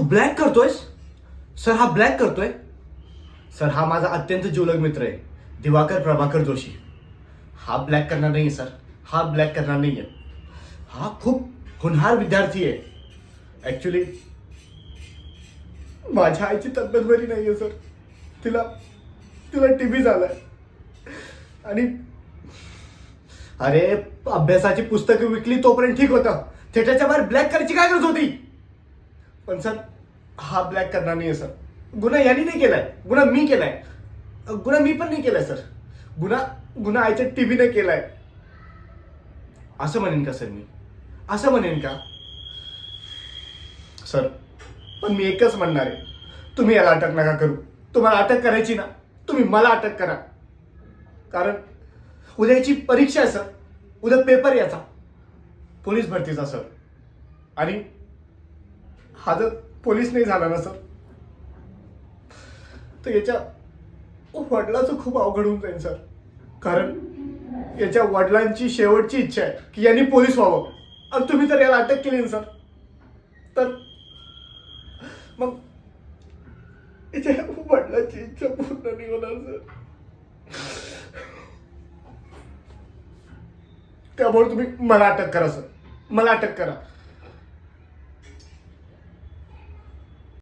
Black करतोयस? Sir हा black करतोय? सर हा माझा अत्यंत जिवलग मित्र आहे, दिवाकर प्रभाकर जोशी. हा ब्लॅक करणार नाही सर, हा ब्लॅक करणार नाहीये. हा खूप होनहार विद्यार्थी आहे. ऍक्च्युली माझ्या आईची तब्येत बरी नाहीये सर. तिला तिला टीबी झालाय. आणि अरे अभ्यासाची पुस्तकं विकली तोपर्यंत ठीक होतं. थिएटरच्या बाहेर ब्लॅक करायची काय गरज होती? पण सर हा ब्लॅक करणार नाहीये सर. गुन्हा यांनी नाही केलाय, गुन्हा मी केलाय. गुन्हा मी पण नाही केलाय सर. गुन्हा गुन्हा आईच्या टीबीने केलाय. असं म्हणेन का सर मी? असं म्हणेन का सर? पण मी एकच म्हणणार आहे, तुम्ही याला अटक नका करू. तुम्हाला अटक करायची ना, तुम्ही मला अटक करा. कारण उद्याची परीक्षा आहे सर, उद्या पेपर याचा पोलीस भरतीचा सर. आणि हा जर पोलीस नाही झाला ना सर, तर याच्या वडिलाचं खूप अवघड होऊन जाईल सर. कारण याच्या वडिलांची शेवटची इच्छा आहे की यांनी पोलीस व्हावं. आणि तुम्ही तर याला अटक केली ना सर, तर मग याच्या वडिलांची इच्छा पूर्ण नाही होणार सर. त्यामुळे तुम्ही मला अटक करा सर, मला अटक करा.